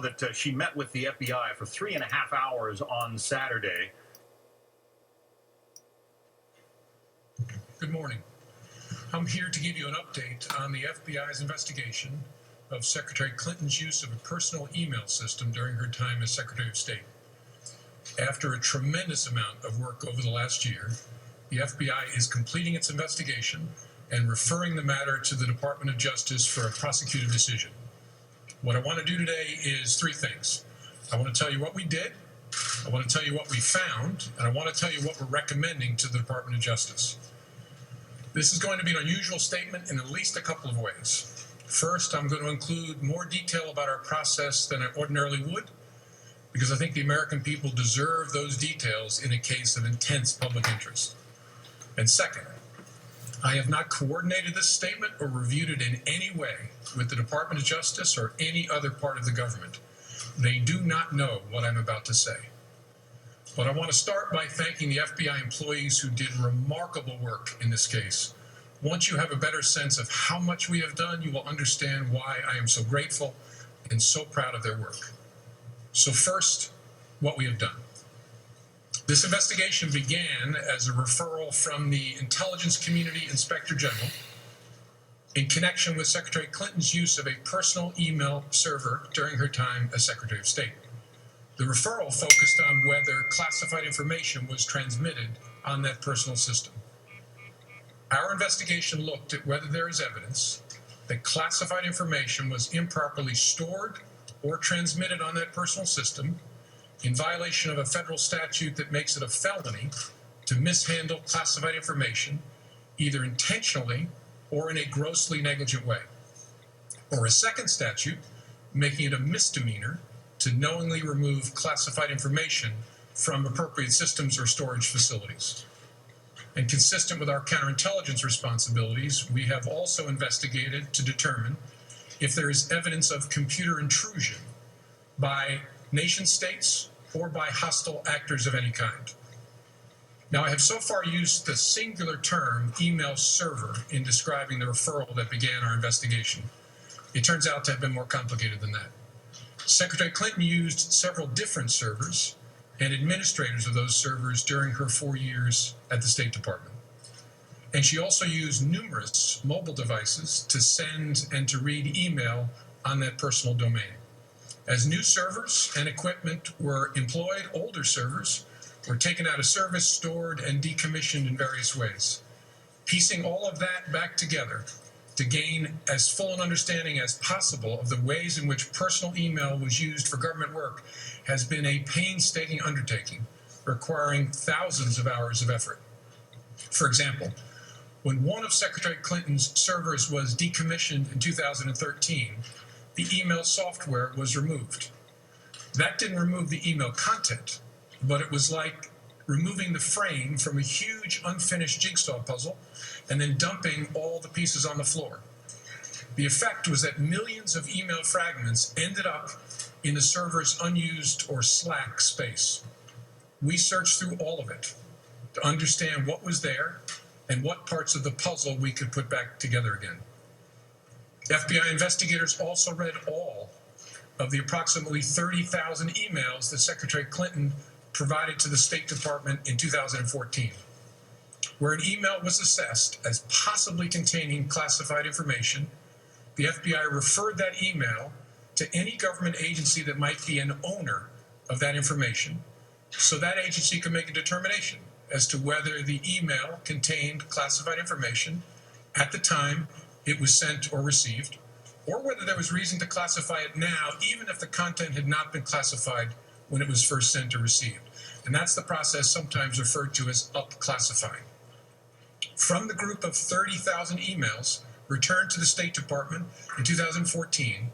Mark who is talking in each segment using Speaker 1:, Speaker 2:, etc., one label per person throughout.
Speaker 1: that she met with the FBI for 3.5 hours on Saturday.
Speaker 2: Good morning. I'm here to give you an update on the FBI's investigation of Secretary Clinton's use of a personal email system during her time as Secretary of State. After a tremendous amount of work over the last year, the FBI is completing its investigation and referring the matter to the Department of Justice for a prosecutive decision. What I want to do today is three things. I want to tell you what we did, I want to tell you what we found, and I want to tell you what we're recommending to the Department of Justice. This is going to be an unusual statement in at least a couple of ways. First, I'm going to include more detail about our process than I ordinarily would, because I think the American people deserve those details in a case of intense public interest. And second, I have not coordinated this statement or reviewed it in any way with the Department of Justice or any other part of the government. They do not know what I'm about to say. But I want to start by thanking the FBI employees who did remarkable work in this case. Once you have a better sense of how much we have done, you will understand why I am so grateful and so proud of their work. So first, what we have done. This investigation began as a referral from the Intelligence Community Inspector General in connection with Secretary Clinton's use of a personal email server during her time as Secretary of State. The referral focused on whether classified information was transmitted on that personal system. Our investigation looked at whether there is evidence that classified information was improperly stored or transmitted on that personal system in violation of a federal statute that makes it a felony to mishandle classified information, either intentionally or in a grossly negligent way, or a second statute making it a misdemeanor to knowingly remove classified information from appropriate systems or storage facilities. And consistent with our counterintelligence responsibilities, we have also investigated to determine if there is evidence of computer intrusion by nation states or by hostile actors of any kind. Now, I have so far used the singular term email server in describing the referral that began our investigation. It turns out to have been more complicated than that. Secretary Clinton used several different servers and administrators of those servers during her 4 years at the State Department. And she also used numerous mobile devices to send and to read email on that personal domain. As new servers and equipment were employed, older servers were taken out of service, stored, and decommissioned in various ways. Piecing all of that back together to gain as full an understanding as possible of the ways in which personal email was used for government work has been a painstaking undertaking, requiring thousands of hours of effort. For example, when one of Secretary Clinton's servers was decommissioned in 2013, the email software was removed. That didn't remove the email content, but it was like removing the frame from a huge unfinished jigsaw puzzle and then dumping all the pieces on the floor. The effect was that millions of email fragments ended up in the server's unused or slack space. We searched through all of it to understand what was there and what parts of the puzzle we could put back together again. FBI investigators also read all of the approximately 30,000 emails that Secretary Clinton provided to the State Department in 2014. Where an email was assessed as possibly containing classified information, the FBI referred that email to any government agency that might be an owner of that information, so that agency could make a determination as to whether the email contained classified information at the time it was sent or received, or whether there was reason to classify it now, even if the content had not been classified when it was first sent or received. And that's the process sometimes referred to as up-classifying. From the group of 30,000 emails returned to the State Department in 2014,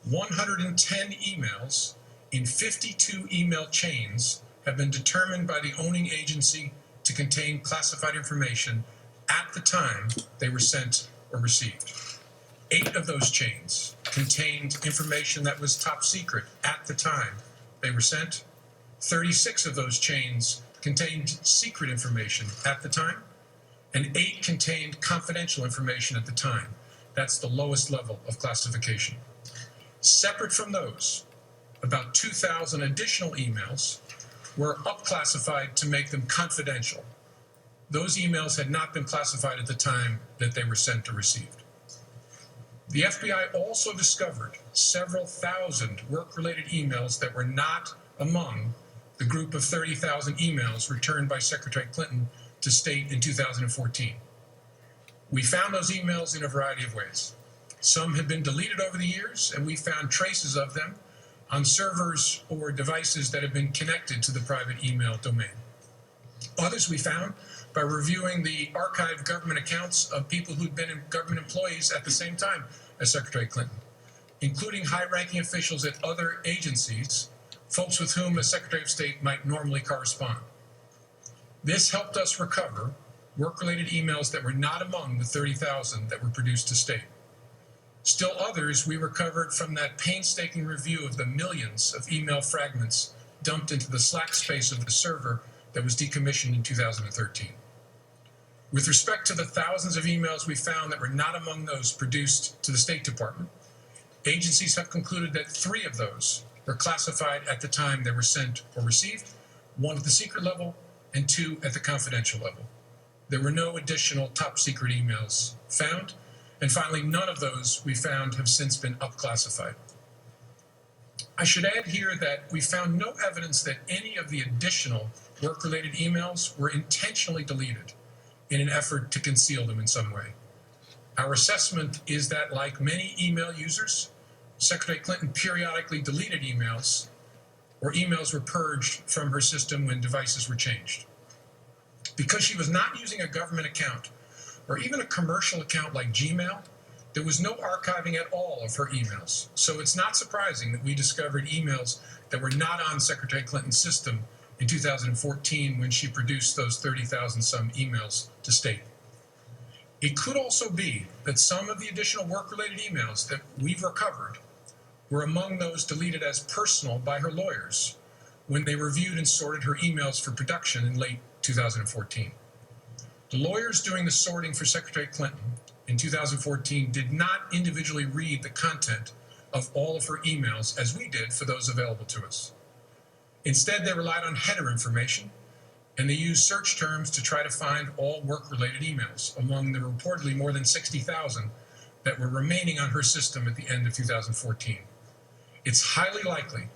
Speaker 2: 110 emails in 52 email chains have been determined by the owning agency to contain classified information at the time they were sent or received. 8 of those chains contained information that was top secret at the time they were sent. 36 of those chains contained secret information at the time, and 8 contained confidential information at the time. That's the lowest level of classification. Separate from those, about 2,000 additional emails were up-classified to make them confidential. Those emails had not been classified at the time that they were sent or received. The FBI also discovered several thousand work-related emails that were not among the group of 30,000 emails returned by Secretary Clinton to state in 2014. We found those emails in a variety of ways. Some had been deleted over the years, and we found traces of them on servers or devices that have been connected to the private email domain. Others we found by reviewing the archived government accounts of people who'd been government employees at the same time as Secretary Clinton, including high-ranking officials at other agencies, folks with whom a Secretary of State might normally correspond. This helped us recover work-related emails that were not among the 30,000 that were produced to state. Still others we recovered from that painstaking review of the millions of email fragments dumped into the slack space of the server that was decommissioned in 2013. With respect to the thousands of emails we found that were not among those produced to the State Department, agencies have concluded that 3 of those were classified at the time they were sent or received, 1 at the secret level and 2 at the confidential level. There were no additional top secret emails found. And finally, none of those we found have since been up-classified. I should add here that we found no evidence that any of the additional work-related emails were intentionally deleted in an effort to conceal them in some way. Our assessment is that, like many email users, Secretary Clinton periodically deleted emails, or emails were purged from her system when devices were changed. Because she was not using a government account, or even a commercial account like Gmail, there was no archiving at all of her emails. So it's not surprising that we discovered emails that were not on Secretary Clinton's system in 2014 when she produced those 30,000 some emails to state. It could also be that some of the additional work-related emails that we've recovered were among those deleted as personal by her lawyers when they reviewed and sorted her emails for production in late 2014. The lawyers doing the sorting for Secretary Clinton in 2014 did not individually read the content of all of her emails as we did for those available to us. Instead, they relied on header information, and they used search terms to try to find all work-related emails among the reportedly more than 60,000 that were remaining on her system at the end of 2014. It's highly likely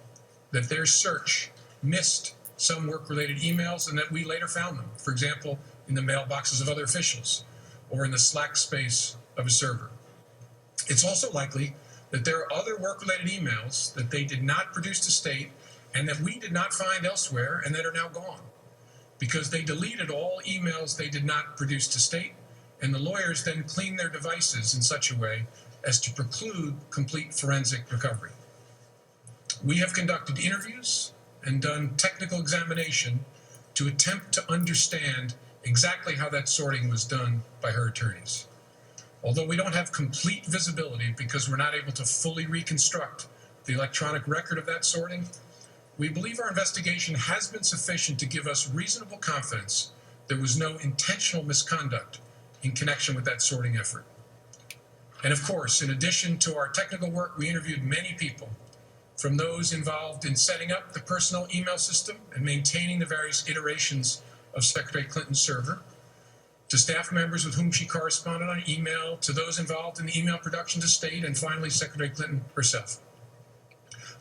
Speaker 2: that their search missed some work-related emails and that we later found them. For example, in the mailboxes of other officials, or in the slack space of a server. It's also likely that there are other work-related emails that they did not produce to state and that we did not find elsewhere and that are now gone, because they deleted all emails they did not produce to state, and the lawyers then cleaned their devices in such a way as to preclude complete forensic recovery. We have conducted interviews and done technical examination to attempt to understand exactly how that sorting was done by her attorneys. Although we don't have complete visibility because we're not able to fully reconstruct the electronic record of that sorting, we believe our investigation has been sufficient to give us reasonable confidence there was no intentional misconduct in connection with that sorting effort. And of course, in addition to our technical work, we interviewed many people, from those involved in setting up the personal email system and maintaining the various iterations of Secretary Clinton's server, to staff members with whom she corresponded on email, to those involved in the email production to state, and finally Secretary Clinton herself.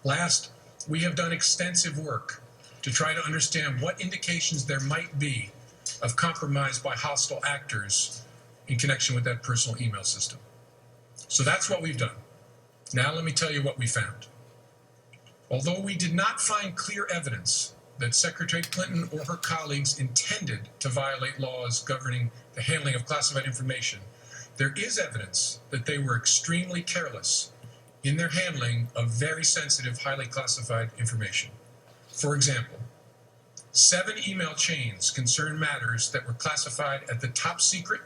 Speaker 2: Last, we have done extensive work to try to understand what indications there might be of compromise by hostile actors in connection with that personal email system. So that's what we've done. Now let me tell you what we found. Although we did not find clear evidence that Secretary Clinton or her colleagues intended to violate laws governing the handling of classified information, there is evidence that they were extremely careless in their handling of very sensitive, highly classified information. For example, 7 email chains concern matters that were classified at the top secret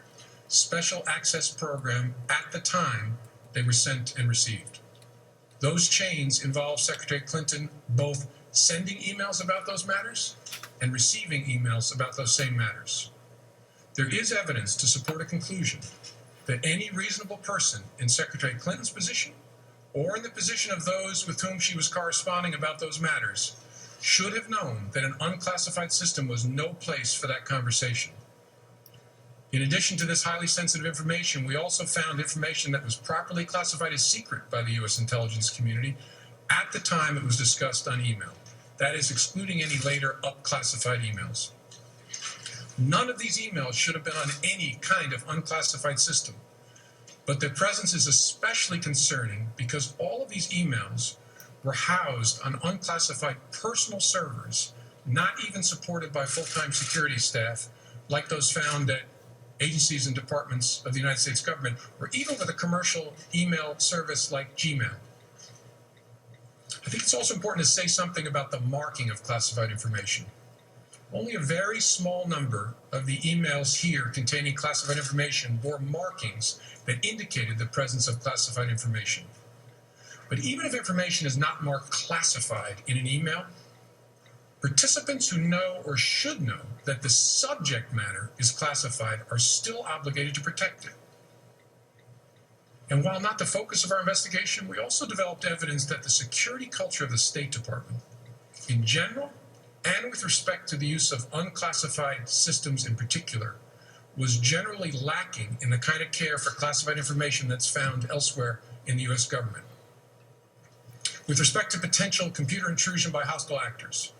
Speaker 2: special access program at the time they were sent and received. Those chains involve Secretary Clinton both sending emails about those matters and receiving emails about those same matters. There is evidence to support a conclusion that any reasonable person in Secretary Clinton's position or in the position of those with whom she was corresponding about those matters, should have known that an unclassified system was no place for that conversation. In addition to this highly sensitive information, we also found information that was properly classified as secret by the U.S. intelligence community at the time it was discussed on email. That is, excluding any later up-classified emails. None of these emails should have been on any kind of unclassified system, but their presence is especially concerning because all of these emails were housed on unclassified personal servers, not even supported by full-time security staff like those found at agencies and departments of the United States government, or even with a commercial email service like Gmail. I think it's also important to say something about the marking of classified information. Only a very small number of the emails here containing classified information bore markings that indicated the presence of classified information. But even if information is not marked classified in an email, participants who know or should know that the subject matter is classified are still obligated to protect it. And while not the focus of our investigation, we also developed evidence that the security culture of the State Department, in general, and with respect to the use of unclassified systems in particular, was generally lacking in the kind of care for classified information that's found elsewhere in the U.S. government. With respect to potential computer intrusion by hostile actors,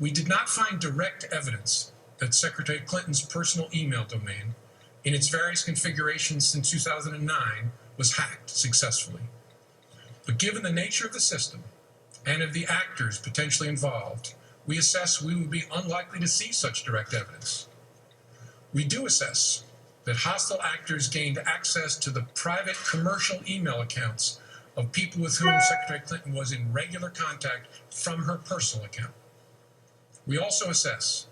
Speaker 2: we did not find direct evidence that Secretary Clinton's personal email domain, in its various configurations since 2009, was hacked successfully. But given the nature of the system and of the actors potentially involved, we assess we would be unlikely to see such direct evidence. We do assess that hostile actors gained access to the private commercial email accounts of people with whom Secretary Clinton was in regular contact from her personal account. We also assess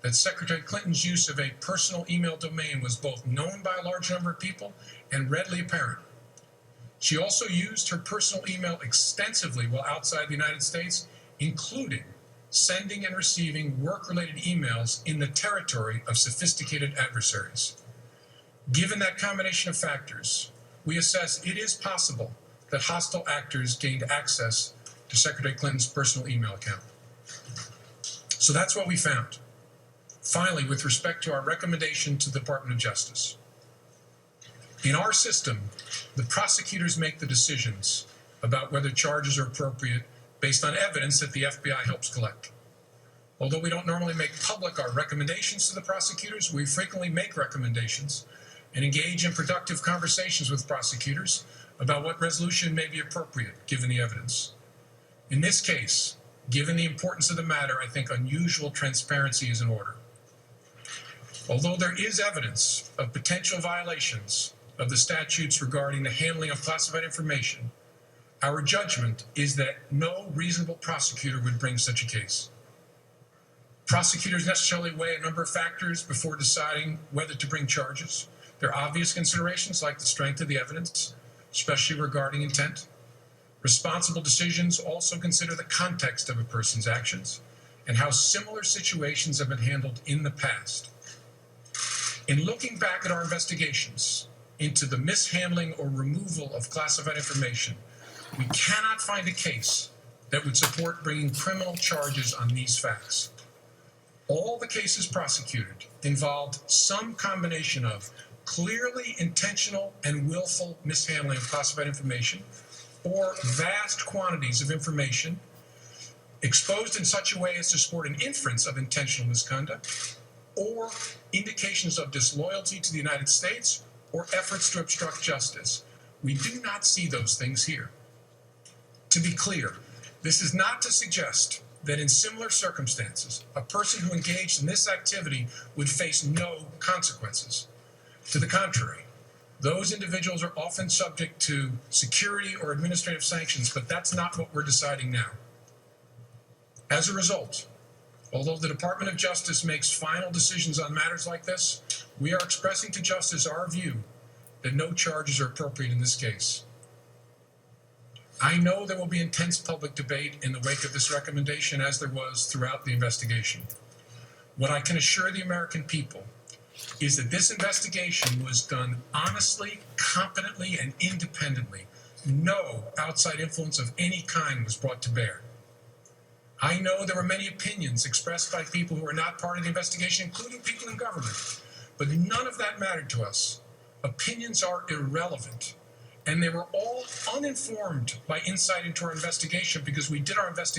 Speaker 2: that Secretary Clinton's use of a personal email domain was both known by a large number of people and readily apparent. She also used her personal email extensively while outside the United States, including sending and receiving work-related emails in the territory of sophisticated adversaries. Given that combination of factors, we assess it is possible that hostile actors gained access to Secretary Clinton's personal email account. So that's what we found. Finally, with respect to our recommendation to the Department of Justice. In our system, the prosecutors make the decisions about whether charges are appropriate based on evidence that the FBI helps collect. Although we don't normally make public our recommendations to the prosecutors, we frequently make recommendations and engage in productive conversations with prosecutors about what resolution may be appropriate given the evidence. In this case, given the importance of the matter, I think unusual transparency is in order. Although there is evidence of potential violations of the statutes regarding the handling of classified information, our judgment is that no reasonable prosecutor would bring such a case. Prosecutors necessarily weigh a number of factors before deciding whether to bring charges. There are obvious considerations like the strength of the evidence, especially regarding intent. Responsible decisions also consider the context of a person's actions and how similar situations have been handled in the past. In looking back at our investigations into the mishandling or removal of classified information, we cannot find a case that would support bringing criminal charges on these facts. All the cases prosecuted involved some combination of clearly intentional and willful mishandling of classified information, or vast quantities of information exposed in such a way as to support an inference of intentional misconduct, or indications of disloyalty to the United States, or efforts to obstruct justice. We do not see those things here. To be clear, this is not to suggest that in similar circumstances, a person who engaged in this activity would face no consequences. To the contrary, those individuals are often subject to security or administrative sanctions, but that's not what we're deciding now. As a result, although the Department of Justice makes final decisions on matters like this, we are expressing to Justice our view that no charges are appropriate in this case. I know there will be intense public debate in the wake of this recommendation, as there was throughout the investigation. What I can assure the American people is that this investigation was done honestly, competently, and independently, no outside influence of any kind was brought to bear. I know there were many opinions expressed by people who are not part of the investigation, including people in government, but none of that mattered to us. Opinions are irrelevant, and they were all uninformed by insight into our investigation because we did our investigation